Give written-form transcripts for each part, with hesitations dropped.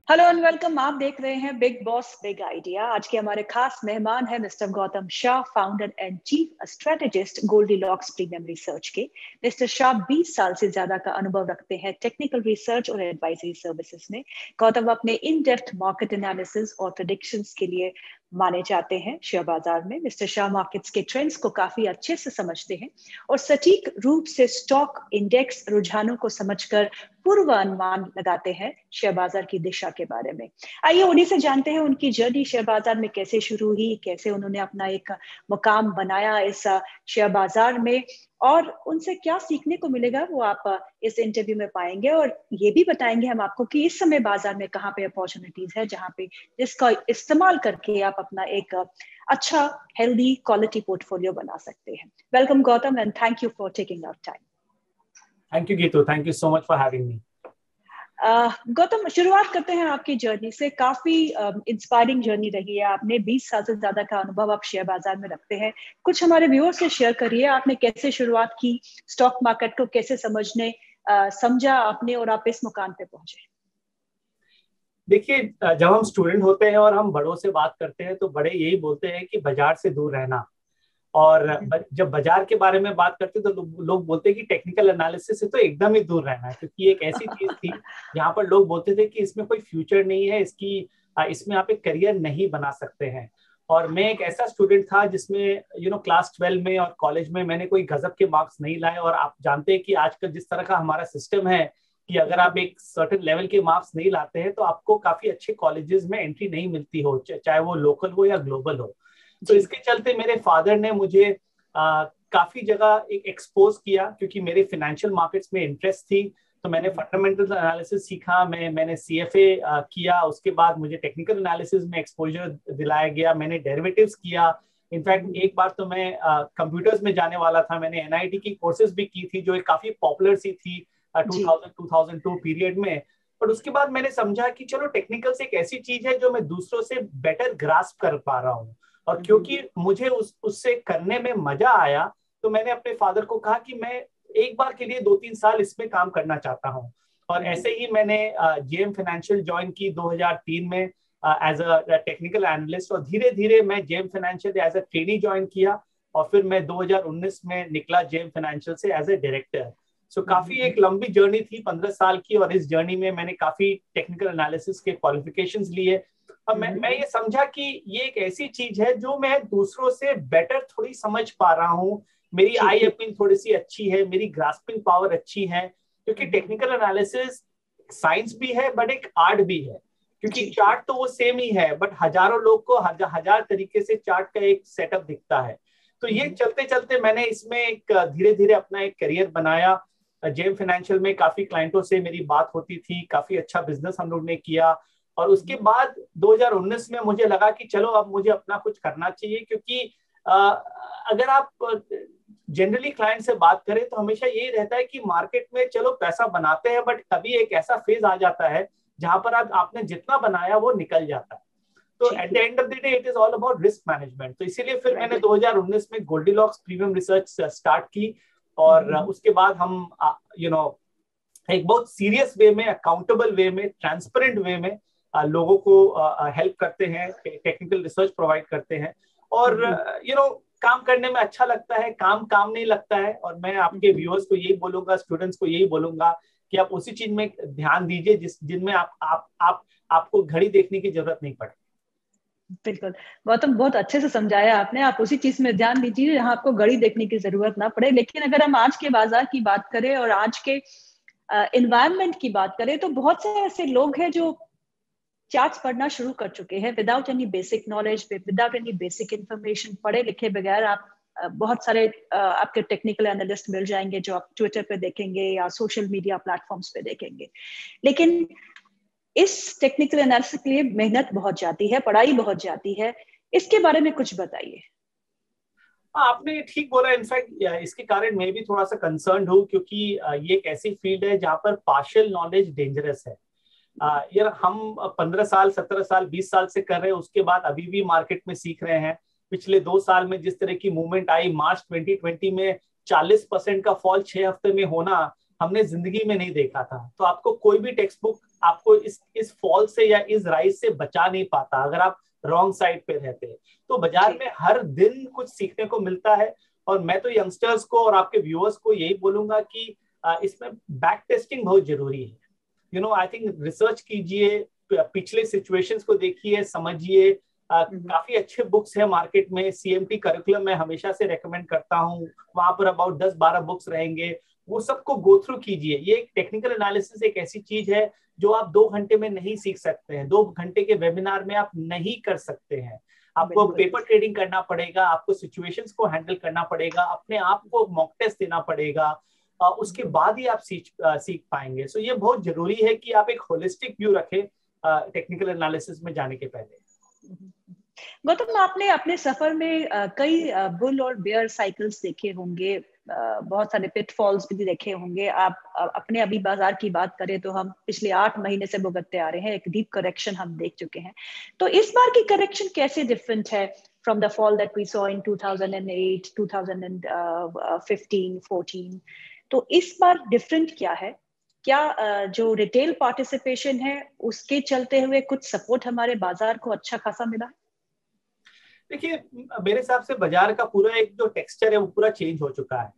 Hello and welcome. आप देख रहे हैं बिग बॉस बिग आइडिया। आज के हमारे खास मेहमान हैं mister Gautam Shah, founder and chief strategist Goldilocks premium research के। मिस्टर शाह 20 साल से ज्यादा का अनुभव रखते हैं टेक्निकल रिसर्च और एडवाइजरी सर्विसेज में। गौतम अपने इन डेप्थ मार्केट एनालिसिस और प्रेडिक्शंस के लिए माने जाते हैं शेयर बाजार में। मिस्टर शाह मार्केट्स के ट्रेंड्स को काफी अच्छे से समझते हैं और सटीक रूप से स्टॉक इंडेक्स रुझानों को समझकर पूर्व अनुमान लगाते हैं शेयर बाजार की दिशा के बारे में। आइए उन्हीं से जानते हैं उनकी जर्नी शेयर बाजार में कैसे शुरू हुई, कैसे उन्होंने अपना एक मुकाम बनाया इस शेयर बाजार में, और उनसे क्या सीखने को मिलेगा वो आप इस इंटरव्यू में पाएंगे। और ये भी बताएंगे हम आपको कि इस समय बाजार में कहाँ पे अपॉर्चुनिटीज है जहाँ पे जिसका इस्तेमाल करके आप अपना एक अच्छा हेल्दी क्वालिटी पोर्टफोलियो बना सकते हैं। Welcome Gautam and thank you for taking our time. Thank you Geetu, thank you so much for having me. Gautam, शुरुआत करते हैं आपकी जर्नी से। काफी इंस्पायरिंग जर्नी रही है। आपने 20 साल से ज्यादा का अनुभव आप शेयर बाजार में रखते हैं। कुछ हमारे व्यूअर्स से शेयर करिए, आपने कैसे शुरुआत की, स्टॉक मार्केट को कैसे समझा आपने और आप इस मुकाम पे पहुंचे। देखिए, जब हम स्टूडेंट होते हैं और हम बड़ों से बात करते हैं तो बड़े यही बोलते हैं कि बाजार से दूर रहना। और जब बाजार के बारे में बात करते हैं तो लोग बोलते हैं कि टेक्निकल एनालिसिस से तो एकदम ही दूर रहना है, क्योंकि एक ऐसी चीज थी जहां पर लोग बोलते थे कि इसमें कोई फ्यूचर नहीं है, इसमें आप एक करियर नहीं बना सकते हैं। और मैं एक ऐसा स्टूडेंट था जिसमें क्लास 12 में और कॉलेज में मैंने कोई गजब के मार्क्स नहीं लाए। और आप जानते हैं कि आजकल जिस तरह का हमारा सिस्टम है कि अगर आप एक सर्टेन लेवल के मार्क्स नहीं लाते हैं तो आपको काफी अच्छे कॉलेजेस में एंट्री नहीं मिलती हो, चाहे वो लोकल हो या ग्लोबल हो। तो इसके चलते मेरे फादर ने मुझे काफी जगह एक एक्सपोज किया, क्योंकि मेरे फाइनेंशियल मार्केट्स में इंटरेस्ट थी। तो मैंने फंडामेंटल एनालिसिस सीखा, मैंने सीएफए किया। उसके बाद मुझे टेक्निकल एनालिसिस में एक्सपोजर दिलाया गया, मैंने डेरिवेटिव्स किया। इनफैक्ट एक बार तो मैं कंप्यूटर्स में जाने वाला था, मैंने एनआईटी की कोर्सेज भी की थी जो एक काफी पॉपुलर सी थी 2000-2002 पीरियड में। पर उसके बाद मैंने समझा कि चलो टेक्निकल्स एक ऐसी चीज है जो मैं दूसरों से बेटर ग्रास्प कर पा रहा हूँ। और क्योंकि मुझे उससे करने में मजा आया तो मैंने अपने फादर को कहा कि मैं एक बार के लिए 2-3 साल इसमें काम करना चाहता हूँ। और ऐसे ही मैंने जेएम फाइनेंशियल ज्वाइन की 2003 में एज अ टेक्निकल एनालिस्ट। और धीरे धीरे मैं JM Financial as a trainee join किया और फिर मैं 2019 में निकला जेएम फाइनेंशियल से एज ए डायरेक्टर। सो काफी एक लंबी जर्नी थी, 15 साल की। और इस जर्नी में मैंने काफी टेक्निकल एनालिसिस के क्वालिफिकेशंस लिए। और मैं ये समझा कि ये एक ऐसी चीज है जो मैं दूसरों से बेटर थोड़ी समझ पा रहा हूँ। मेरी आई ओपनिंग थोड़ी सी अच्छी है, मेरी ग्रास्पिंग पावर अच्छी है, क्योंकि टेक्निकल एनालिसिस साइंस भी है बट एक आर्ट भी है। क्योंकि चार्ट तो वो सेम ही है बट हजारों लोग को हजार तरीके से चार्ट का एक सेटअप दिखता है। तो ये चलते चलते मैंने इसमें एक धीरे धीरे अपना एक करियर बनाया। जेएम फाइनेंशियल में काफी क्लाइंटों से मेरी बात होती थी, काफी अच्छा बिजनेस हम लोग ने किया। और उसके बाद 2019 में मुझे लगा कि चलो अब मुझे अपना कुछ करना चाहिए, क्योंकि अगर आप जनरली क्लाइंट से बात करें तो हमेशा यही रहता है कि मार्केट में चलो पैसा बनाते हैं बट कभी एक ऐसा फेज आ जाता है जहां पर आपने जितना बनाया वो निकल जाता है। तो at the end of the day it is all about risk management. तो इसीलिए फिर मैंने 2019 में गोल्डीलॉक्स प्रीमियम रिसर्च स्टार्ट की। और उसके बाद हम एक बहुत सीरियस वे में, अकाउंटेबल वे में, ट्रांसपेरेंट वे में लोगों को हेल्प करते हैं, टेक्निकल रिसर्च प्रोवाइड करते हैं। और काम करने में अच्छा लगता है, काम नहीं लगता है। और मैं आपके व्यूअर्स को यही बोलूंगा, स्टूडेंट्स को यही बोलूंगा कि आप उसी चीज में ध्यान दीजिए जिनमें आपको घड़ी देखने की जरूरत नहीं पड़े। बिल्कुल गौतम, बहुत अच्छे से समझाया आपने। आप उसी चीज में ध्यान दीजिए जहां आपको घड़ी देखने की जरूरत ना पड़े। लेकिन अगर हम आज के बाजार की बात करें और आज के एनवायरनमेंट की बात करें तो बहुत से ऐसे लोग हैं जो चार्ट्स पढ़ना शुरू कर चुके हैं without any basic knowledge, without any basic information. पढ़े लिखे बगैर आप बहुत सारे आपके टेक्निकल एनालिस्ट मिल जाएंगे जो आप ट्विटर पे देखेंगे या सोशल मीडिया प्लेटफॉर्म्स पे देखेंगे। लेकिन इस टेक्निकल एनालिसिस के लिए मेहनत बहुत जाती है, पढ़ाई बहुत जाती है। इसके बारे में कुछ बताइए। आपने ठीक बोला। इनफैक्ट इसके कारण मैं भी थोड़ा सा कंसर्न हूँ, क्योंकि ये एक ऐसी फील्ड है जहाँ पर पार्शियल नॉलेज डेंजरस है। यार हम 15 साल, 17 साल, 20 साल से कर रहे हैं, उसके बाद अभी भी मार्केट में सीख रहे हैं। पिछले 2 साल में जिस तरह की मूवमेंट आई, मार्च 2020 में 40% का फॉल 6 हफ्ते में होना, हमने जिंदगी में नहीं देखा था। तो आपको कोई भी टेक्स्ट बुक आपको इस फॉल से या इस राइज से बचा नहीं पाता अगर आप रॉन्ग साइड पे रहते हैं। तो बाजार में हर दिन कुछ सीखने को मिलता है। और मैं तो यंगस्टर्स को और आपके व्यूअर्स को यही बोलूंगा कि इसमें बैक टेस्टिंग बहुत जरूरी है। आई थिंक रिसर्च कीजिए, पिछले सिचुएशंस को देखिए, समझिए। काफी अच्छे बुक्स है मार्केट में। CMT करिकुलम मैं हमेशा से रेकमेंड करता हूँ, वहां पर अबाउट 10-12 बुक्स रहेंगे, वो सबको गो थ्रू कीजिए। ये एक टेक्निकल एनालिसिस एक ऐसी चीज है जो आप 2 घंटे में नहीं सीख सकते हैं, 2 घंटे के वेबिनार में आप नहीं कर सकते हैं। आपको पेपर ट्रेडिंग करना पड़ेगा, आपको सिचुएशंस को हैंडल करना पड़ेगा, अपने आप को मॉक टेस्ट देना पड़ेगा, उसके बाद ही आप सीख पाएंगे। सो ये बहुत जरूरी है कि आप एक होलिस्टिक व्यू रखें टेक्निकल एनालिसिस में जाने के पहले। गौतम, आपने अपने सफर में कई बुल और बेयर साइकिल्स देखे होंगे, बहुत सारे पिटफॉल्स भी देखे होंगे। आप अपने अभी बाजार की बात करें तो हम पिछले 8 महीने से भुगतते आ रहे हैं, एक डीप करेक्शन हम देख चुके हैं। तो इस बार की करेक्शन कैसे डिफरेंट है from the fall that we saw in 2008, 2015, 14? तो इस बार डिफरेंट क्या है? क्या जो रिटेल पार्टिसिपेशन है उसके चलते हुए कुछ सपोर्ट हमारे बाजार को अच्छा खासा मिला? देखिए, मेरे हिसाब से बाजार का पूरा एक जो टेक्सचर है वो पूरा चेंज हो चुका है।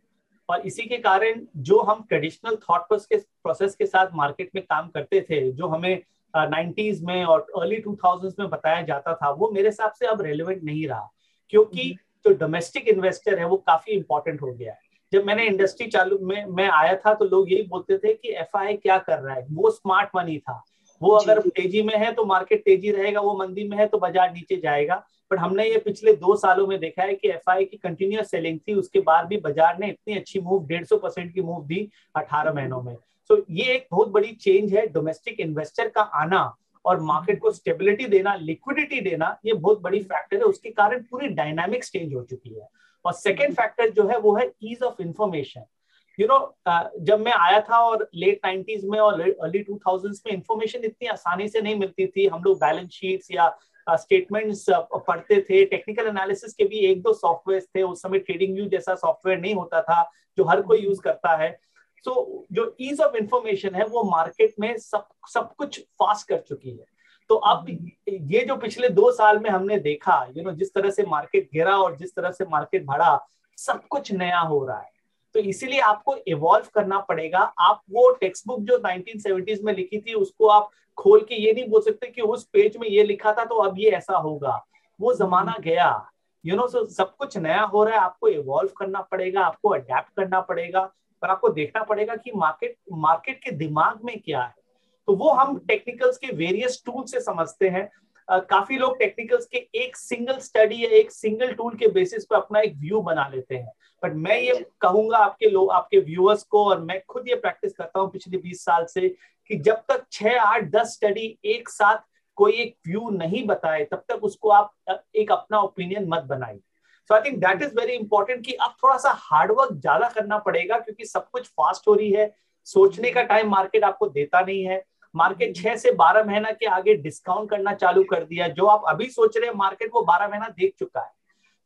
और इसी के कारण जो हम ट्रेडिशनल थॉट प्रोसेस के साथ मार्केट में काम करते थे, जो हमें 90s में और अर्ली 2000s में बताया जाता था, वो मेरे हिसाब से अब रेलेवेंट नहीं रहा। क्योंकि जो डोमेस्टिक इन्वेस्टर है वो काफी इंपॉर्टेंट हो गया है। जब मैंने इंडस्ट्री चालू में मैं आया था तो लोग यही बोलते थे कि FI क्या कर रहा है, वो स्मार्ट मनी था। वो अगर तेजी में है तो मार्केट तेजी रहेगा, वो मंदी में है तो बाजार नीचे जाएगा। बट हमने ये पिछले 2 सालों में देखा है कि FI की कंटिन्यूअस सेलिंग थी, उसके बाद भी बाजार ने इतनी अच्छी मूव 150% की मूव दी 18 महीनों में। सो ये एक बहुत बड़ी चेंज है। डोमेस्टिक इन्वेस्टर का आना और मार्केट को स्टेबिलिटी देना, लिक्विडिटी देना, ये बहुत बड़ी फैक्टर है। उसके कारण पूरी डायनामिक्स चेंज हो चुकी है। और सेकेंड फैक्टर जो है वो है ईज ऑफ इंफॉर्मेशन। जब मैं आया था और लेट 90s में और अर्ली 2000s में इंफॉर्मेशन इतनी आसानी से नहीं मिलती थी। हम लोग बैलेंस शीट्स या स्टेटमेंट्स पढ़ते थे। टेक्निकल एनालिसिस के भी 1-2 सॉफ्टवेयर थे उस समय। ट्रेडिंग व्यू जैसा सॉफ्टवेयर नहीं होता था जो हर कोई यूज करता है। सो जो ईज ऑफ इंफॉर्मेशन है वो मार्केट में सब कुछ फास्ट कर चुकी है। तो अब ये जो पिछले 2 साल में हमने देखा, जिस तरह से मार्केट गिरा और जिस तरह से मार्केट बढ़ा, सब कुछ नया हो रहा है। तो इसीलिए आपको इवॉल्व करना पड़ेगा। आप वो टेक्स्ट बुक जो 1970s में लिखी थी उसको आप खोल के ये नहीं बोल सकते कि उस पेज में ये लिखा था तो अब ये ऐसा होगा। वो जमाना गया। सो सब कुछ नया हो रहा है। आपको इवॉल्व करना पड़ेगा, आपको अडेप्ट करना पड़ेगा, पर आपको देखना पड़ेगा कि मार्केट के दिमाग में क्या है। तो वो हम टेक्निकल्स के वेरियस टूल से समझते हैं। काफी लोग टेक्निकल्स के एक सिंगल स्टडी या एक सिंगल टूल के बेसिस पे अपना एक व्यू बना लेते हैं। बट मैं ये कहूंगा आपके व्यूअर्स को, और मैं खुद ये प्रैक्टिस करता हूँ पिछले 20 साल से, कि जब तक 6, 8, 10 स्टडी एक साथ कोई एक व्यू नहीं बताए तब तक उसको आप एक अपना ओपिनियन मत बनाइए। So I think that is very important कि अब थोड़ा सा हार्डवर्क ज्यादा करना पड़ेगा, क्योंकि सब कुछ फास्ट हो रही है। सोचने का टाइम मार्केट आपको देता नहीं है। मार्केट 6 से 12 महीना के आगे डिस्काउंट करना चालू कर दिया। जो आप अभी सोच रहे हैं मार्केट वो 12 महीना देख चुका है।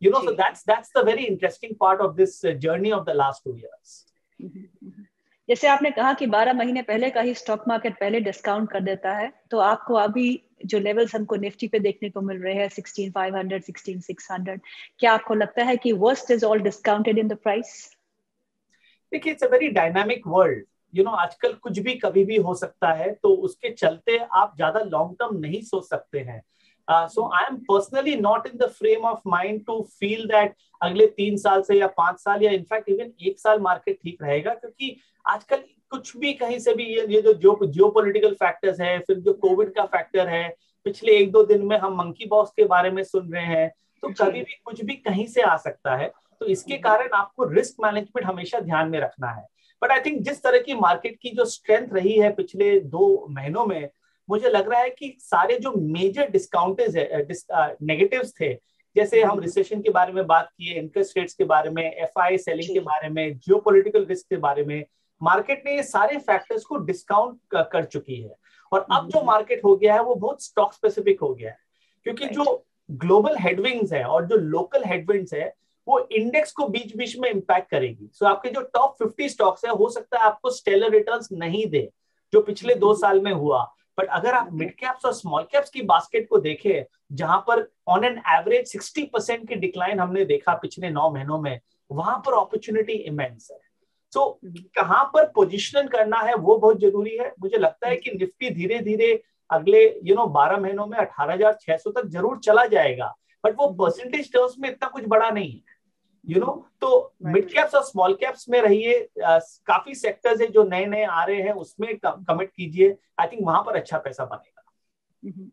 So that's the very interesting part of this journey of the last 2 years. जैसे आपने कहा कि 12 महीने पहले का ही स्टॉक मार्केट पहले डिस्काउंट कर देता है, तो आपको अभी जो लेवल्स हमको निफ्टी पे देखने को मिल रहे हैं 16,500, 16,600, क्या आपको लगता है कि worst is all discounted in the price? देखिए, it's a very dynamic world. आजकल कुछ भी कभी भी हो सकता है, तो उसके चलते आप ज्यादा लॉन्ग टर्म नहीं सोच सकते हैं। So I am personally not in the frame of mind to feel that अगले 3 साल से या 5 साल या इनफैक्ट इवन 1 साल मार्केट ठीक रहेगा, क्योंकि आजकल कुछ भी कहीं से भी ये जो जियोपॉलिटिकल फैक्टर्स है, फिर जो कोविड का फैक्टर है, पिछले 1-2 दिन में हम मंकी बॉक्स के बारे में सुन रहे हैं, तो कभी भी कुछ भी कहीं से आ सकता है। तो इसके कारण आपको रिस्क मैनेजमेंट हमेशा ध्यान में रखना है। बट आई थिंक जिस तरह की मार्केट की जो स्ट्रेंथ रही है पिछले 2 महीनों में, मुझे लग रहा है कि सारे जो मेजर डिस्काउंटेज है, नेगेटिव्स थे, जैसे हम रिसेशन के बारे में बात किए, इंटरेस्ट रेट्स के बारे में, FI सेलिंग के बारे में, जियोपॉलिटिकल रिस्क के बारे में, मार्केट ने ये सारे फैक्टर्स को डिस्काउंट कर चुकी है। और अब जो मार्केट हो गया है वो बहुत स्टॉक स्पेसिफिक हो गया है, क्योंकि जो ग्लोबल हेडविंड्स है और जो लोकल हेडविंड्स है वो इंडेक्स को बीच बीच में इम्पैक्ट करेगी। सो आपके जो टॉप 50 स्टॉक्स है हो सकता है आपको स्टेलर रिटर्न्स नहीं दे जो पिछले 2 साल में हुआ, बट अगर आप मिड कैप्स और स्मॉल कैप्स की बास्केट को देखें जहां पर ऑन एन एवरेज 60% की डिक्लाइन हमने देखा पिछले 9 महीनों में, वहां पर अपॉर्चुनिटी इमेंस है। सो कहां पर पोजिशन करना है वो बहुत जरूरी है। मुझे लगता है कि निफ्टी धीरे धीरे अगले 12 महीनों में 18,600 तक जरूर चला जाएगा, बट वो परसेंटेज टर्म्स में इतना कुछ बड़ा नहीं है। तो मिड कैप्स और स्मॉल कैप्स में रहिए, काफी सेक्टर्स है जो नए नए आ रहे हैं उसमें कमिट कीजिए। आई थिंक वहां पर अच्छा पैसा बनेगा।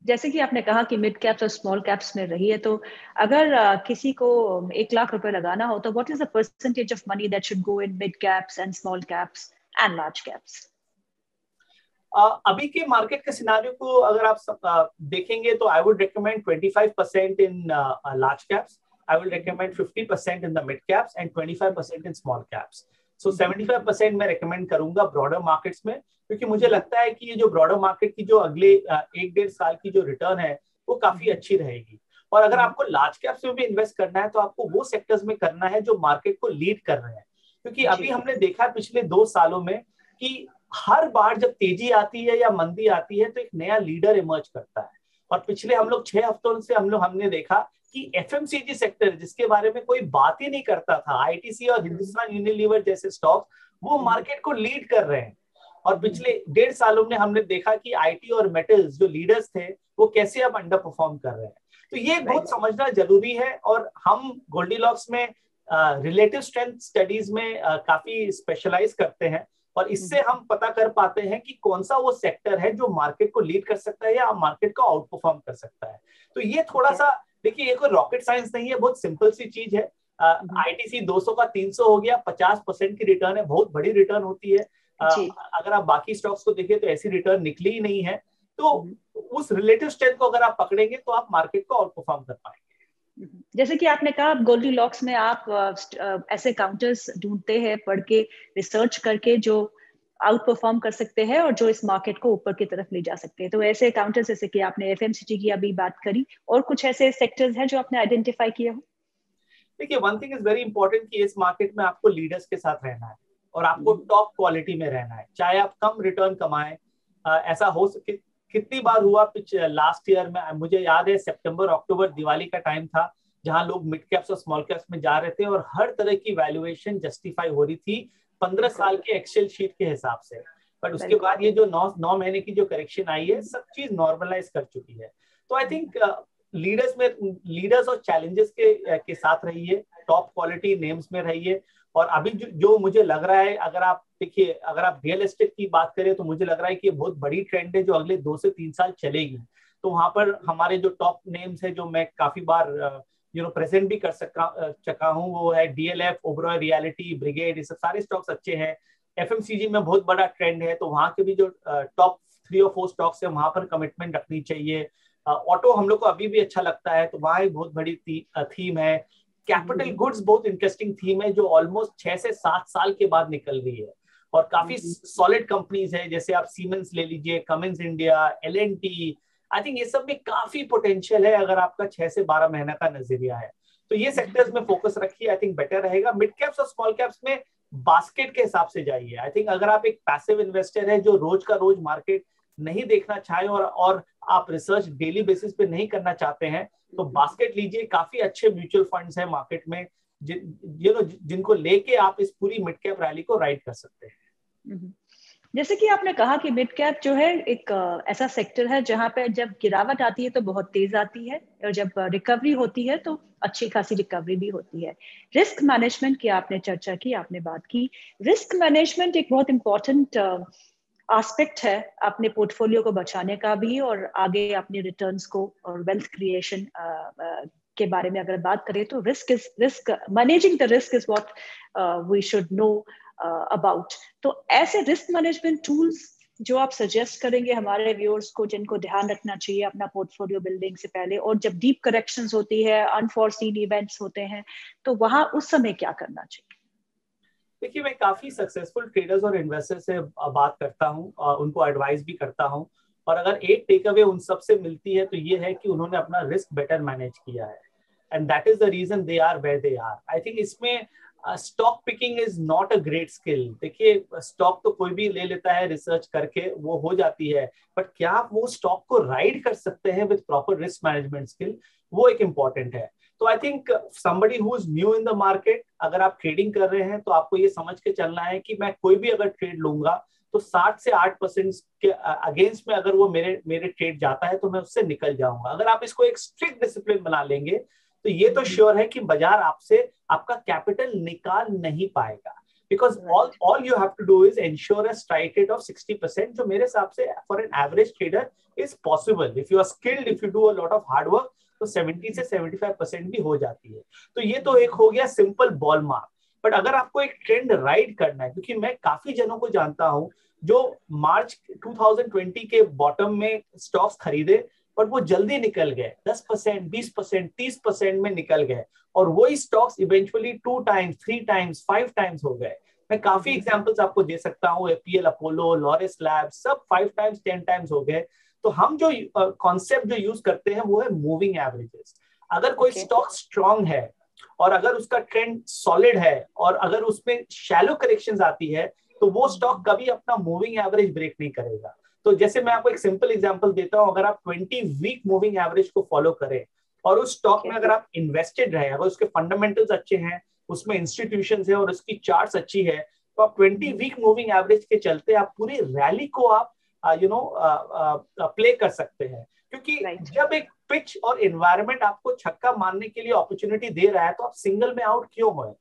जैसे कि आपने कहा कि मिड कैप्स और स्मॉल कैप्स में रही है, तो अगर किसी को 1 लाख रुपए लगाना हो तो what is the percentage of money that should go in mid caps and small caps and large caps? अभी के मार्केट के सिनारियो को अगर आप देखेंगे तो I would recommend 25% in large caps, I will recommend 50% in the mid caps and 25% in small caps. So 75% मैं recommend करूंगा ब्रॉडर मार्केट्स में, क्योंकि मुझे लगता है कि ये जो ब्रॉडर मार्केट की जो अगले 1-1.5 साल की जो रिटर्न है वो काफी अच्छी रहेगी। और अगर आपको लार्ज कैप्स में भी इन्वेस्ट करना है तो आपको वो सेक्टर्स में करना है जो मार्केट को लीड कर रहे हैं, क्योंकि अभी हमने देखा पिछले 2 सालों में कि हर बार जब तेजी आती है या मंदी आती है तो एक नया लीडर इमर्ज करता है। और पिछले हम लोग 6 हफ्तों से हमने देखा कि एफएमसीजी सेक्टर जिसके बारे में कोई बात ही नहीं करता था, आईटीसी और हिंदुस्तान यूनिलीवर जैसे स्टॉक, वो मार्केट को लीड कर रहे हैं। और पिछले 1.5 सालों में हमने देखा कि आईटी और मेटल्स जो लीडर्स थे वो कैसे अब अंडर परफॉर्म कर रहे हैं। तो ये बहुत समझना जरूरी है। और हम गोल्डीलॉक्स में रिलेटिव स्ट्रेंथ स्टडीज में काफी स्पेशलाइज करते हैं, और इससे हम पता कर पाते हैं कि कौन सा वो सेक्टर है जो मार्केट को लीड कर सकता है या मार्केट को आउट परफॉर्म कर सकता है। तो ये थोड़ा सा देखिए, ये कोई रॉकेट साइंस नहीं है, बहुत सिंपल सी चीज है। आईटीसी 200 का 300 हो गया, 50% की रिटर्न है, बहुत बड़ी रिटर्न होती है। अगर आप बाकी स्टॉक्स को देखिए तो ऐसी रिटर्न निकली ही नहीं है। तो उस रिलेटिव स्ट्रेंथ को अगर आप पकड़ेंगे तो आप मार्केट को आउट परफॉर्म कर पाएंगे। जैसे कि आपने कहा गोल्डीलॉक्स में आप ऐसे काउंटर्स ढूंढते हैं, पढ़ के रिसर्च करके, जो आउट परफॉर्म कर सकते हैं और जो इस मार्केट को ऊपर की तरफ ले जा सकते हैं। तो ऐसे काउंटर्स जैसे कि आपने एफएमसीजी की अभी बात करी, और कुछ ऐसे सेक्टर्स हैं जो आपने आइडेंटिफाई किए हो? देखिए, one thing is very important कि इस मार्केट में आपको लीडर्स के साथ रहना है और आपको टॉप क्वालिटी में रहना है, चाहे आप कम रिटर्न कमाएं। ऐसा हो सके, कितनी बार हुआ लास्ट ईयर में, मुझे याद है सितंबर अक्टूबर दिवाली का टाइम था जहां लोग मिड कैप्स और स्मॉल कैप्स में जा रहे थे और हर तरह की वैल्यूएशन जस्टिफाई हो रही थी 15 साल के एक्सेल शीट के हिसाब से। बट उसके बाद ये जो 9 महीने की जो करेक्शन आई है, सब चीज नॉर्मलाइज कर चुकी है। तो आई थिंक लीडर्स और चैलेंजेस के साथ रहिए, टॉप क्वालिटी नेम्स में रहिए। और अभी जो मुझे लग रहा है, अगर आप देखिए, अगर आप रियल एस्टेट की बात करें तो मुझे लग रहा है कि ये बहुत बड़ी ट्रेंड है जो अगले 2 से 3 साल चलेगी। तो वहां पर हमारे जो टॉप नेम्स है जो मैं काफी बार प्रेजेंट भी कर चुका हूँ, वो है डीएलएफ, ओबरॉय रियलिटी, ब्रिगेड, ये सब सारे स्टॉक्स अच्छे हैं। एफएमसीजी में बहुत बड़ा ट्रेंड है, तो वहां के भी जो टॉप 3 और 4 स्टॉक्स है वहां पर कमिटमेंट रखनी चाहिए। ऑटो हम लोग को अभी भी अच्छा लगता है, तो वहां एक बहुत बड़ी थीम है। कैपिटल गुड्स बहुत इंटरेस्टिंग थीम है जो ऑलमोस्ट 6 से 7 साल के बाद निकल रही है, और काफी सॉलिड कंपनीज है, जैसे आप सीमेंस ले लीजिए, Cummins India, LNT. I think ये सब में काफी पोटेंशियल है अगर आपका 6 से 12 महीना का नजरिया है। तो ये सेक्टर्स में फोकस रखिए, आई थिंक बेटर रहेगा। मिड कैप्स और स्मॉल कैप्स में बास्केट के हिसाब से जाइए। आई थिंक अगर आप एक पैसिव इन्वेस्टर है जो रोज का रोज मार्केट नहीं देखना चाहे और आप रिसर्च डेली बेसिस पे नहीं करना चाहते हैं, तो बास्केट लीजिए। काफी अच्छे म्यूचुअल फंड्स हैं मार्केट में जिनको लेके आप इस पूरी मिड कैप रैली को राइड कर सकते हैं। जैसे कि आपने कहा कि मिड कैप जो है एक ऐसा सेक्टर है जहां पे जब गिरावट आती है तो बहुत तेज आती है, और जब रिकवरी होती है तो अच्छी खासी रिकवरी भी होती है। रिस्क मैनेजमेंट की आपने चर्चा की, आपने बात की। रिस्क मैनेजमेंट एक बहुत इंपॉर्टेंट एस्पेक्ट है अपने पोर्टफोलियो को बचाने का भी, और आगे अपने रिटर्न्स को और वेल्थ क्रिएशन के बारे में अगर बात करें तो risk managing the risk is what we should know about. तो ऐसे रिस्क मैनेजमेंट टूल्स जो आप सजेस्ट करेंगे हमारे व्यूअर्स को, जिनको ध्यान रखना चाहिए अपना पोर्टफोलियो बिल्डिंग से पहले, और जब डीप करेक्शंस होती है, अनफॉरसीन इवेंट्स होते हैं, तो वहां उस समय क्या करना चाहिए? देखिए, मैं काफी सक्सेसफुल ट्रेडर्स और इन्वेस्टर से बात करता हूँ, उनको एडवाइस भी करता हूँ, और अगर एक टेक अवे उन सब से मिलती है तो ये है कि उन्होंने अपना रिस्क बेटर मैनेज किया है। And that is the reason they are where they are. I think इसमें stock picking is not a great skill. देखिए स्टॉक तो कोई भी ले लेता है रिसर्च करके, वो हो जाती है, बट क्या आप वो स्टॉक को राइड कर सकते हैं with proper risk management skill, वो एक इम्पॉर्टेंट है। तो I think somebody who is new in the market, अगर आप ट्रेडिंग कर रहे हैं तो आपको ये समझ के चलना है कि मैं कोई भी अगर ट्रेड लूंगा तो 60 से 8% के अगेंस्ट में अगर वो मेरे मेरे ट्रेड जाता है तो मैं उससे निकल जाऊंगा। अगर आप इसको एक स्ट्रिक्ट डिसिप्लिन बना लेंगे तो ये तो श्योर है कि बाजार आपसे आपका कैपिटल निकाल नहीं पाएगा, because all you have to do is ensure a strike rate of 60%, जो मेरे हिसाब से for an average trader is possible. If you are skilled, if you do a lot of hard work, तो 70 से 75% भी हो जाती है। तो ये तो एक हो गया सिंपल बॉल मार्क। बट अगर आपको एक ट्रेंड राइड करना है, क्योंकि मैं काफी जनों को जानता हूं जो मार्च 2020 के बॉटम में स्टॉक्स खरीदे, पर वो जल्दी निकल गए, 10%, 20%, 30% में निकल गए, और वही stocks eventually 2 times, 3 times, 5 times हो गए। मैं काफी एग्जांपल्स आपको दे सकता हूँ, एपीएल अपोलो, लॉरेस लैब, सब 5 टाइम्स, 10 टाइम्स हो गए। तो हम जो कॉन्सेप्ट जो यूज करते हैं वो है मूविंग एवरेजेस। अगर कोई स्टॉक स्ट्रांग है और अगर उसका ट्रेंड सॉलिड है और अगर उसमें शैलो करेक्शंस आती है, तो वो स्टॉक कभी अपना मूविंग एवरेज ब्रेक नहीं करेगा। तो जैसे मैं आपको एक सिंपल एग्जांपल देता हूं, अगर आप 20 वीक मूविंग एवरेज को फॉलो करें और उस स्टॉक में अगर आप इन्वेस्टेड रहे, अगर उसके फंडामेंटल्स अच्छे हैं, उसमें इंस्टीट्यूशंस है और उसकी चार्ट्स अच्छी है, तो आप 20 वीक मूविंग एवरेज के चलते आप पूरी रैली को आप प्ले कर सकते हैं। क्योंकि जब एक पिच और एनवायरनमेंट आपको छक्का मारने के लिए अपॉर्चुनिटी दे रहा है, तो आप सिंगल में आउट क्यों हो?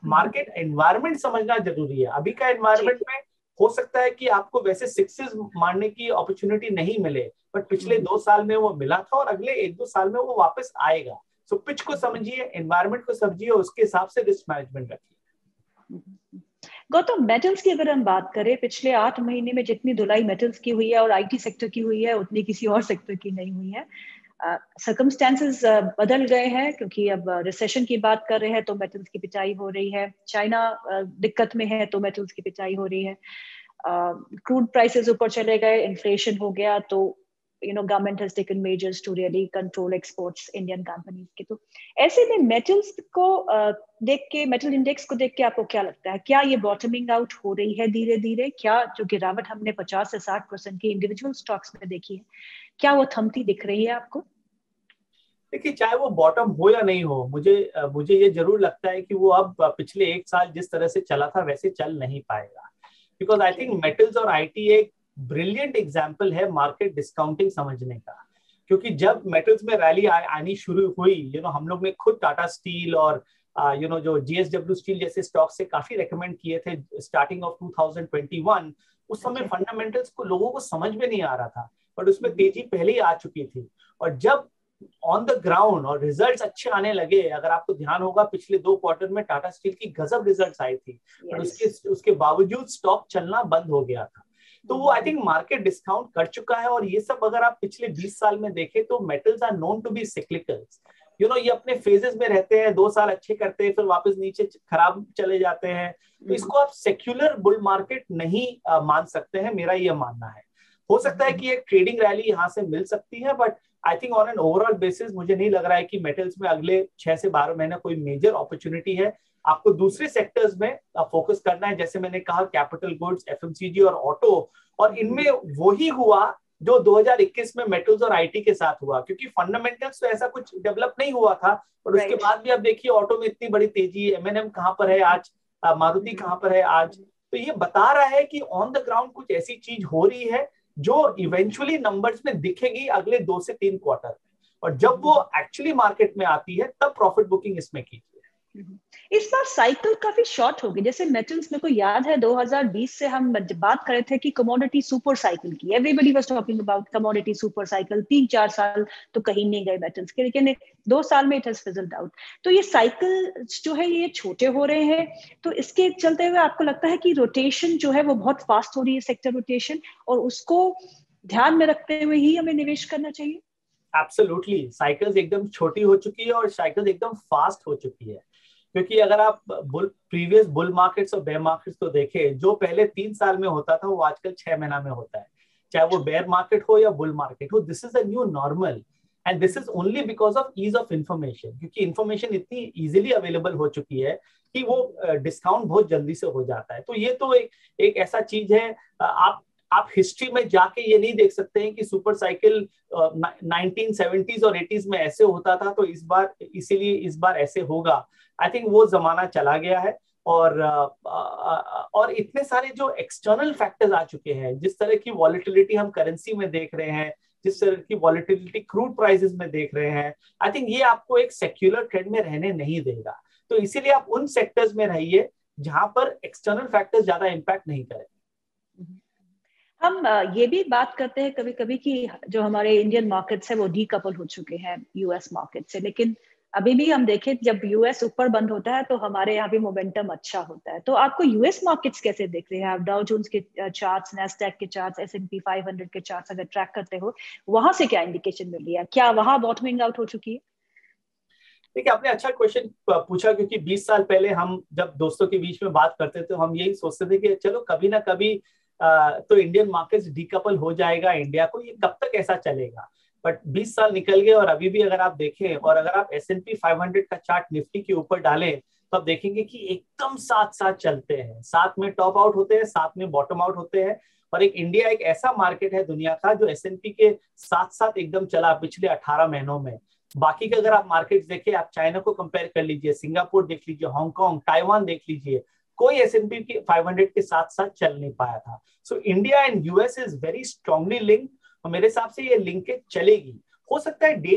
मार्केट एनवायरनमेंट समझना जरूरी है। अभी का एनवायरनमेंट में हो सकता है कि आपको वैसे सिक्सेस मारने की अपॉर्चुनिटी नहीं मिले, बट पिछले 2 साल में वो मिला था और अगले 1-2 साल में वो वापस आएगा। सो पिच को समझिए, एनवायरनमेंट को समझिए, उसके हिसाब से रिस्क मैनेजमेंट रखिए। गौतम, मेटल्स की अगर हम बात करें, पिछले 8 महीने में जितनी धुलाई मेटल्स की हुई है और आईटी सेक्टर की हुई है, उतनी किसी और सेक्टर की नहीं हुई है। सर्कमस्टेंसेस बदल गए हैं, क्योंकि अब रिसेशन की बात कर रहे हैं तो मेटल्स की पिटाई हो रही है, चाइना दिक्कत में है तो मेटल्स की पिटाई हो रही है, क्रूड प्राइसेस ऊपर चले गए, इन्फ्लेशन हो गया, तो government has taken measures to really control exports Indian companies के। तो ऐसे में मेटल्स को देख के, मेटल इंडेक्स को देख के आपको क्या लगता है, क्या ये बॉटमिंग आउट हो रही है धीरे धीरे? क्या जो गिरावट हमने 50 से 60% की इंडिविजुअल स्टॉक्स में देखी है, क्या वो थमती दिख रही है आपको? देखिए, चाहे वो बॉटम हो या नहीं हो, मुझे ये जरूर लगता है कि वो अब पिछले 1 साल जिस तरह से चला था वैसे चल नहीं पाएगा। बिकॉज आई थिंक मेटल्स और आईटी एक ब्रिलियंट एग्जाम्पल है मार्केट डिस्काउंटिंग समझने का। क्योंकि जब मेटल्स में रैली आनी शुरू हुई, हम लोग ने खुद टाटा स्टील और जो जीएसडब्ल्यू स्टील जैसे स्टॉक से काफी रेकमेंड किए थे स्टार्टिंग ऑफ 2021। उस समय फंडामेंटल्स को लोगों को समझ में नहीं आ रहा था, बट उसमें तेजी पहले ही आ चुकी थी। और जब ऑन द ग्राउंड और रिजल्ट्स अच्छे आने लगे, अगर आपको ध्यान होगा पिछले 2 क्वार्टर में टाटा स्टील की गजब रिजल्ट्स आई थी, पर उसके बावजूद स्टॉक चलना बंद हो गया था। तो वो आई थिंक मार्केट डिस्काउंट कर चुका है। और ये सब अगर आप पिछले 20 साल में देखें तो metals are known to be cyclicals. ये अपने फेजेस में रहते हैं, 2 साल अच्छे करते हैं, फिर वापस नीचे खराब चले जाते हैं। तो इसको आप सेक्युलर बुल मार्केट नहीं मान सकते हैं, मेरा ये मानना है। हो सकता है कि एक ट्रेडिंग रैली यहाँ से मिल सकती है, but I think on an overall basis मुझे नहीं लग रहा है कि मेटल्स में अगले 6 से 12 महीने कोई मेजर अपॉर्चुनिटी है। आपको दूसरे सेक्टर्स में फोकस करना है, जैसे मैंने कहा कैपिटल गुड्स, एफएमसीजी और ऑटो। और इनमें वही हुआ जो 2021 में मेटल्स और आईटी के साथ हुआ, क्योंकि फंडामेंटल्स तो ऐसा कुछ डेवलप नहीं हुआ था। और उसके बाद भी आप देखिए ऑटो में इतनी बड़ी तेजी, एमएनएम कहाँ पर है आज, मारुति कहाँ पर है आज। तो ये बता रहा है कि ऑन द ग्राउंड कुछ ऐसी चीज हो रही है जो इवेंचुअली नंबर्स में दिखेगी अगले 2 से 3 क्वार्टर में। और जब वो एक्चुअली मार्केट में आती है तब प्रॉफिट बुकिंग इसमें कीजिए। इस बार साइकिल काफी शॉर्ट होगी। जैसे मेटल्स में को याद है 2020 से हम बात कर रहे थे कि कमोडिटी सुपर साइकिल की, everybody was talking about commodity super cycle. 3-4 साल तो कहीं नहीं गए मेटल्स के, लेकिन 2 साल में इट हैज फिजल्ड आउट। तो ये साइकिल जो है ये छोटे हो रहे हैं, तो इसके चलते हुए आपको लगता है कि रोटेशन जो है वो बहुत फास्ट हो रही है, सेक्टर रोटेशन, और उसको ध्यान में रखते हुए ही हमें निवेश करना चाहिए? एब्सोल्युटली, साइकिल्स एकदम छोटी हो चुकी है और साइकिल्स एकदम फास्ट हो चुकी है। क्योंकि अगर आप प्रीवियस बुल मार्केट्स और बेयर मार्केट्स को देखें, जो पहले 3 साल में होता था वो आजकल 6 महीना में होता है, चाहे वो बेयर मार्केट हो या बुल मार्केट हो। This is the new normal. And this is only because of ease of information, क्योंकि इंफॉर्मेशन इतनी इजीली अवेलेबल हो चुकी है कि वो डिस्काउंट बहुत जल्दी से हो जाता है। तो ये तो एक ऐसा चीज है। आप हिस्ट्री में जाके ये नहीं देख सकते हैं कि सुपर साइकिल 1970s और 80s में ऐसे होता था तो इसीलिए इस बार ऐसे होगा। आई थिंक वो जमाना चला गया है। और इतने सारे जो एक्सटर्नल फैक्टर्स आ चुके हैं, जिस तरह की वॉलेटिलिटी हम करेंसी में देख रहे हैं, जिस तरह की वॉलेटिलिटी क्रूड प्राइसेस में देख रहे हैं, आई थिंक ये आपको एक सेक्युलर ट्रेंड में रहने नहीं देगा। तो इसीलिए आप उन सेक्टर्स में रहिए जहां पर एक्सटर्नल फैक्टर्स ज्यादा इम्पैक्ट नहीं करें। हम ये भी बात करते हैं कभी कभी कि जो हमारे इंडियन मार्केट्स है वो डीकपल हो चुके हैं यूएस मार्केट से, लेकिन अभी भी हम देखें जब यूएस ऊपर बंद होता है तो हमारे यहाँ भी मोमेंटम अच्छा होता है। तो आपको यूएस मार्केट्स कैसे दिख रहे हैं? आप डाउ जोन्स के चार्ट्स, नैस्डैक के चार्ट्स, S&P 500 के चार्ट्स अगर ट्रैक करते हो, वहां से क्या इंडिकेशन मिल रही है? क्या वहां बॉटमिंग आउट हो चुकी है? देखिए, आपने अच्छा क्वेश्चन पूछा, क्योंकि 20 साल पहले हम जब दोस्तों के बीच में बात करते थे तो हम यही सोचते थे कि चलो कभी ना कभी तो इंडियन मार्केट्स डीकपल हो जाएगा इंडिया को, ये कब तक ऐसा चलेगा। बट 20 साल निकल गए और अभी भी अगर आप देखें और अगर आप S&P 500 का चार्ट निफ्टी के ऊपर डालें तो आप देखेंगे कि एकदम साथ साथ चलते हैं, साथ में टॉप आउट होते हैं, साथ में बॉटम आउट होते हैं। और इंडिया एक ऐसा मार्केट है दुनिया का जो S&P के साथ साथ एकदम चला पिछले 18 महीनों में। बाकी के अगर आप मार्केट्स देखें, आप चाइना को कंपेयर कर लीजिए, सिंगापुर देख लीजिए, हांगकांग, ताइवान देख लीजिए, कोई S&P के 500 के साथ साथ चल नहीं पाया था। So India and US is very strongly linked और मेरे हिसाब से ये लिंकेज चलेगी। हो सकता है डे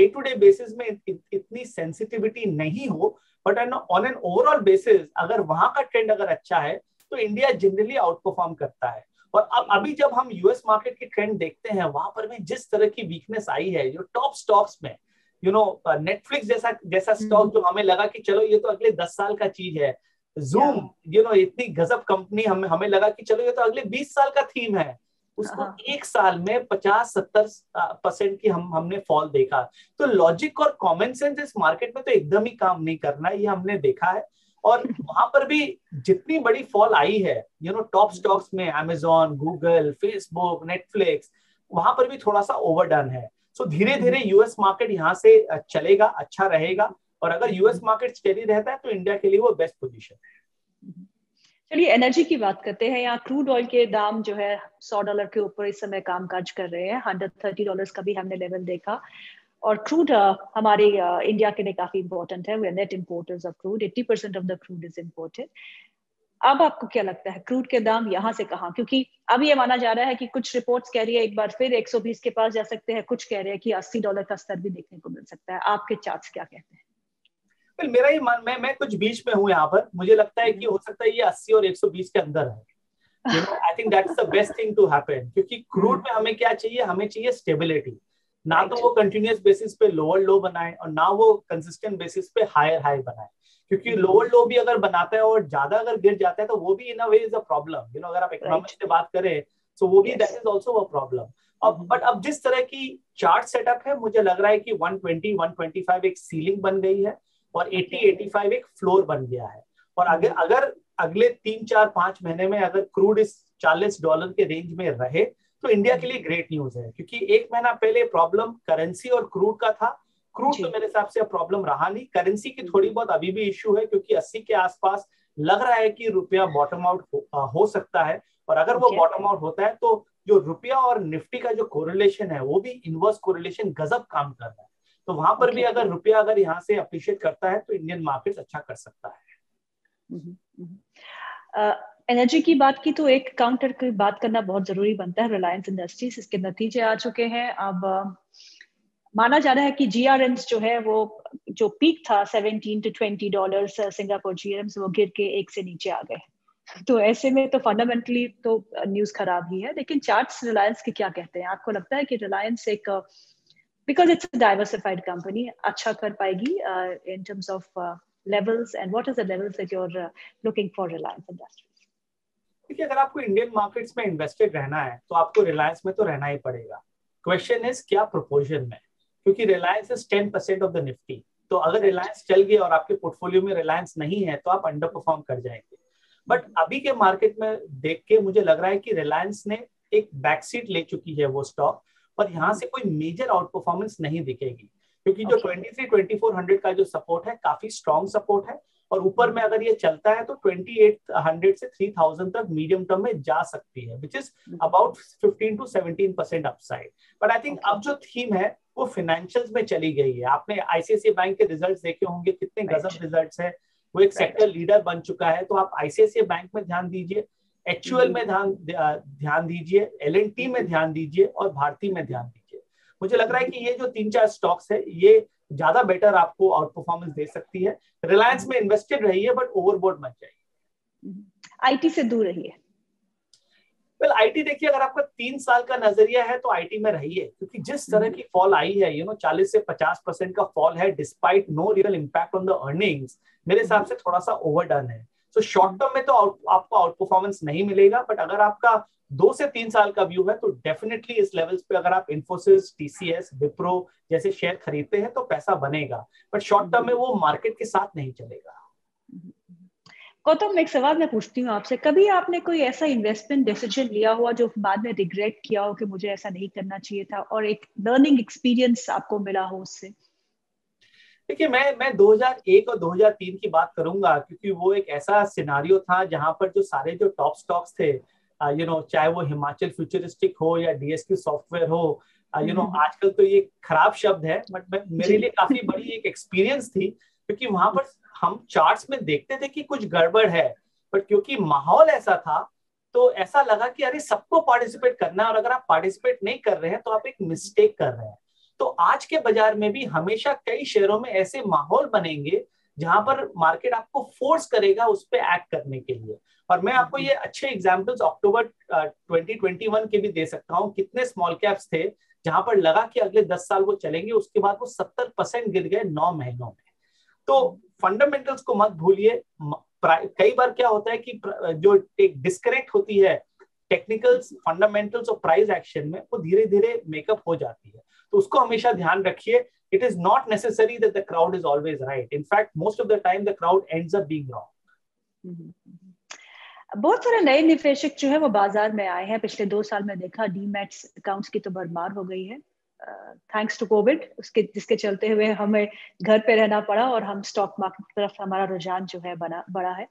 टू डे बेसिस में इतनी सेंसिटिविटी नहीं हो, but on an overall basis अगर वहां का ट्रेंड अगर अच्छा है तो इंडिया जनरली आउट परफॉर्म करता है। और अब अभी जब हम यूएस मार्केट की ट्रेंड देखते हैं, वहां पर भी जिस तरह की वीकनेस आई है, जो टॉप स्टॉक्स में नेटफ्लिक्स जैसा स्टॉक जो हमें लगा कि चलो ये तो अगले 10 साल का चीज है, जूम इतनी गजब कंपनी, हमें लगा कि चलो ये तो अगले 20 साल का थीम है, उसको एक साल में 50-70% की हमने फॉल देखा। तो लॉजिक और कॉमन सेंस इस मार्केट में तो एकदम ही काम नहीं करना, ये हमने देखा है। और वहां पर भी जितनी बड़ी फॉल आई है टॉप स्टॉक्स में, अमेजॉन, गूगल, फेसबुक, नेटफ्लिक्स, वहां पर भी थोड़ा सा ओवरडन है। सो धीरे धीरे यूएस मार्केट यहाँ से चलेगा, अच्छा रहेगा। और अगर यूएस मार्केट स्टेडी रहता है तो इंडिया के लिए वो बेस्ट पोजीशन है। चलिए एनर्जी की बात करते हैं। यहाँ क्रूड ऑयल के दाम जो है $100 के ऊपर इस समय कामकाज कर रहे हैं। $130 का भी हमने लेवल देखा। और क्रूड हमारे इंडिया के लिए काफी इंपॉर्टेंट है। We are net importers of crude, 80% of the crude is imported. अब आपको क्या लगता है क्रूड के दाम यहाँ से कहाँ? क्योंकि अब ये माना जा रहा है कि कुछ रिपोर्ट्स कह रही है एक बार फिर 120 के पास जा सकते हैं, कुछ कह रहे हैं कि $80 का स्तर भी देखने को मिल सकता है। आपके चार्ट्स क्या कहते हैं? मेरा ही मान, मैं कुछ बीच में हूँ यहाँ पर। मुझे लगता है कि हो सकता है ये 80 और 120 के अंदर है। I think that's the best thing to happen, क्योंकि क्रूड में हमें क्या चाहिए? हमें चाहिए स्टेबिलिटी। ना तो वो कंटिन्यूअस बेसिस पे लोअर लो बनाए और ना वो कंसिस्टेंट बेसिस पे हायर हाई बनाए, क्योंकि लोअर लो भी अगर बनाता है और ज्यादा अगर गिर जाता है तो वो भी इन अ वे इज अ प्रॉब्लम। अगर आप इकोनॉमिक्स से बात करें तो वो भी that is also a problem. But अब जिस तरह की चार्ट सेटअप है, मुझे लग रहा है कि 120, 125 एक सीलिंग बन गई है और 80-85 एक फ्लोर बन गया है। और अगर अगले 3-4-5 महीने में अगर क्रूड इस $40 के रेंज में रहे तो इंडिया के लिए ग्रेट न्यूज है, क्योंकि एक महीना पहले प्रॉब्लम करेंसी और क्रूड का था। क्रूड तो मेरे हिसाब से प्रॉब्लम रहा नहीं, करेंसी की थोड़ी बहुत अभी भी इश्यू है, क्योंकि 80 के आसपास लग रहा है कि रुपया बॉटम आउट हो सकता है। और अगर वो बॉटम आउट होता है तो जो रुपया और निफ्टी का जो कोरिलेशन है वो भी इनवर्स कोरिलेशन गजब काम कर रहा है। तो वहां पर भी अगर रुपया अगर यहाँ से अप्रिशिएट करता है तो इंडियन मार्केट अच्छा कर सकता है। एनर्जी की बात की तो एक काउंटर की बात करना बहुत जरूरी बनता है। रिलायंस इंडस्ट्रीज, इसके नतीजे आ चुके हैं। अब माना जा रहा है कि GRMs जो है वो जो पीक था $17 to $20 सिंगापुर GRMs, वो गिर के 1 से नीचे आ गए। तो ऐसे में तो फंडामेंटली तो न्यूज खराब ही है। लेकिन चार्ट्स रिलायंस के क्या कहते हैं? आपको लगता है कि रिलायंस एक because it's a diversified company अच्छा कर पाएगी in terms of levels, and what are the levels that you're looking for Reliance Industries? देखिए, अगर आपको इंडियन मार्केट्स में इन्वेस्टेड रहना है तो आपको रिलायंस में तो रहना ही पड़ेगा। क्वेश्चन इज क्या प्रोपोर्शन में, क्योंकि Reliance is 10% of the Nifty. तो अगर रिलायंस चल गया और आपके पोर्टफोलियो में रिलायंस नहीं है तो आप अंडर परफॉर्म कर जाएंगे। बट अभी के मार्केट में देख के मुझे लग रहा है कि रिलायंस ने एक बैकसीट ले चुकी है वो स्टॉक, और यहाँ से कोई मेजर आउट परफॉर्मेंस नहीं दिखेगी, क्योंकि जो 23-2400 का जो सपोर्ट है काफी स्ट्रॉन्ग सपोर्ट है, और ऊपर में अगर ये चलता है तो 2800 से 3000 तक मीडियम टर्म में जा सकती है, which is about 15 to 17% upside. But I think अब जो थीम है वो फाइनेंशियल्स में चली गई है। आपने आईसीआईसीआई बैंक के रिजल्ट्स देखे होंगे, कितने गजब रिजल्ट्स है, वो एक सेक्टर लीडर बन चुका है। तो आप आईसीआईसीआई बैंक में ध्यान दीजिए, एचयूएल में ध्यान दीजिए, एलएनटी में ध्यान दीजिए, और भारती में ध्यान दीजिए। मुझे लग रहा है कि ये जो 3-4 स्टॉक्स है ये ज्यादा बेटर आपको आउट परफॉर्मेंस दे सकती है। रिलायंस में इन्वेस्टेड रहिए, बट ओवरबोर्ड मत जाइए। आईटी से दूर रहिए। वेल आईटी देखिए, अगर आपका 3 साल का नजरिया है तो आईटी में रहिए, क्योंकि जिस तरह की फॉल आई है 40 से 50% का फॉल है, despite no real impact on the earnings, मेरे हिसाब से थोड़ा सा ओवरडन है। तो शॉर्ट टर्म में तो आपको आउट परफॉर्मेंस नहीं मिलेगा, बट अगर आपका 2 से 3 साल का व्यू है तो डेफिनेटली इस लेवल्स पे अगर आप इन्फोसिस, टीसीएस, विप्रो जैसे शेयर खरीदते हैं तो पैसा बनेगा, बट शॉर्ट टर्म में वो मार्केट के साथ नहीं चलेगा। गौतम, एक सवाल मैं पूछती हूँ आपसे, कभी आपने कोई ऐसा इन्वेस्टमेंट डिसीजन लिया हुआ जो बाद में रिग्रेट किया हो कि मुझे ऐसा नहीं करना चाहिए था, और एक लर्निंग एक्सपीरियंस आपको मिला हो उससे? देखिए, मैं 2001 और 2003 की बात करूंगा, क्योंकि वो एक ऐसा सिनारियो था जहां पर जो सारे जो टॉप स्टॉक्स थे, चाहे वो हिमाचल फ्यूचरिस्टिक हो या डीएसक्यू सॉफ्टवेयर हो, आजकल तो ये खराब शब्द है, बट मेरे लिए काफी बड़ी एक एक्सपीरियंस थी, क्योंकि वहां पर हम चार्ट्स में देखते थे कि कुछ गड़बड़ है, बट क्योंकि माहौल ऐसा था तो ऐसा लगा कि अरे सबको पार्टिसिपेट करना है, और अगर आप पार्टिसिपेट नहीं कर रहे हैं तो आप एक मिस्टेक कर रहे हैं। तो आज के बाजार में भी हमेशा कई शेयरों में ऐसे माहौल बनेंगे जहां पर मार्केट आपको फोर्स करेगा उस पर एक्ट करने के लिए। और मैं आपको ये अच्छे एग्जांपल्स अक्टूबर 2021 के भी दे सकता हूँ। कितने स्मॉल कैप्स थे जहां पर लगा कि अगले 10 साल वो चलेंगे, उसके बाद वो 70% गिर गए 9 महीनों में। तो फंडामेंटल्स को मत भूलिए। कई बार क्या होता है कि जो एक डिस्कनेक्ट होती है टेक्निकल्स, फंडामेंटल्स और प्राइस एक्शन में, वो धीरे धीरे मेकअप हो जाती है। तो उसको हमेशा ध्यान रखिए। It is not necessary that the crowd is always right. In fact, most of the time the crowd ends up being wrong. बहुत सारे नए निवेशक जो है वो बाजार में आए हैं पिछले 2 साल में। देखा डीमैट्स अकाउंट्स की तो भरमार हो गई है, थैंक्स टू कोविड, जिसके चलते हुए हमें घर पे रहना पड़ा और हम स्टॉक मार्केट की तरफ हमारा रुझान जो है बढ़ा है।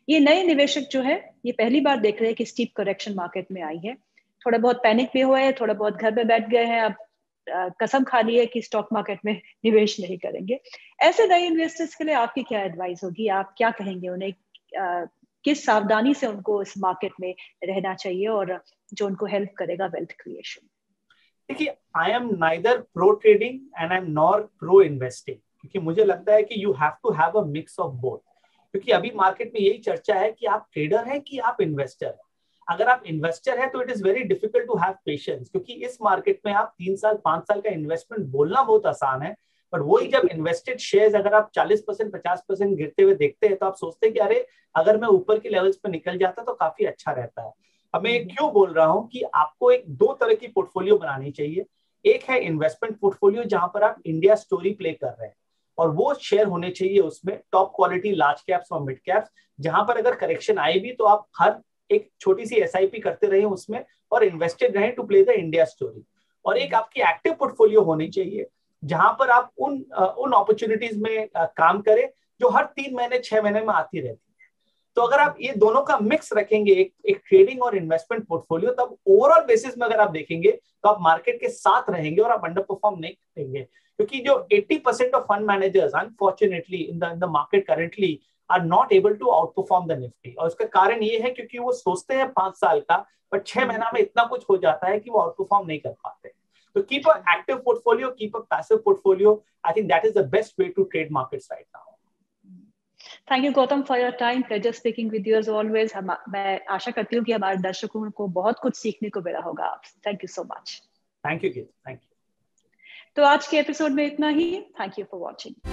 ये नए निवेशक जो है ये पहली बार देख रहे हैं कि स्टीप करेक्शन मार्केट में आई है। थोड़ा बहुत पैनिक भी हुए हैं, थोड़ा बहुत घर पे बैठ गए हैं, अब कसम खा ली है कि स्टॉक मार्केट में निवेश नहीं करेंगे। ऐसे नए इन्वेस्टर्स के लिए आपकी क्या एडवाइस होगी? आप क्या कहेंगे उन्हें, किस सावधानी से उनको इस मार्केट में रहना चाहिए और जो उनको हेल्प करेगा वेल्थ क्रिएशन? देखिए, I am neither pro trading and I am nor pro investing, क्योंकि मुझे लगता है कि you have to have a mix of both. क्योंकि अभी मार्केट में यही चर्चा है कि आप ट्रेडर हैं कि आप इन्वेस्टर हैं। अगर आप इन्वेस्टर हैं तो it is very difficult to have patience, क्योंकि इस मार्केट में आप 3 साल 5 साल का इन्वेस्टमेंट बोलना बहुत आसान है, पर वही जब इन्वेस्टेड शेयर्स अगर आप 40% 50% गिरते हुए देखते हैं तो आप सोचते हैं कि अरे अगर मैं ऊपर के लेवल्स पे निकल जाता तो काफी अच्छा रहता है। अब मैं क्यों बोल रहा हूं कि आपको एक 2 तरह की पोर्टफोलियो बनानी चाहिए। एक है इन्वेस्टमेंट पोर्टफोलियो जहां पर आप इंडिया स्टोरी प्ले कर रहे हैं, और वो शेयर होने चाहिए उसमें टॉप क्वालिटी लार्ज कैप्स और मिड कैप्स, जहां पर अगर करेक्शन आए भी तो आप हर एक छोटी सी एसआईपी करते रहे उसमें और इन्वेस्टेड रहे to play the India story. और एक आपकी एक्टिव पोर्टफोलियो होनी चाहिए जहां पर आप उन अपॉर्चुनिटीज में काम करें जो हर 3 महीने 6 महीने में आती रहती है। तो अगर आप ये दोनों का मिक्स रखेंगे, एक ट्रेडिंग और इन्वेस्टमेंट पोर्टफोलियो, तब ओवरऑल बेसिस में अगर आप देखेंगे तो आप मार्केट के साथ रहेंगे और आप अंडर परफॉर्म नहीं करेंगे। क्योंकि जो 80% of fund managers unfortunately in the market currently are not able to outperform the Nifty, और उसका कारण ये है क्योंकि वो सोचते हैं 5 साल का, पर 6 महीना में इतना कुछ हो जाता है कि वो आउट परफॉर्म नहीं कर पाते। तो keep an active portfolio, keep a passive portfolio. I think that is the best way to trade markets right now. Thank you Gautam for your time. Pleasure speaking with you as always. मैं आशा करती हूँ कि हमारे दर्शकों को बहुत कुछ सीखने को मिला होगा आपसे। Thank you so much. Thank you, Gita. Thank you. तो आज के एपिसोड में इतना ही। Thank you for watching.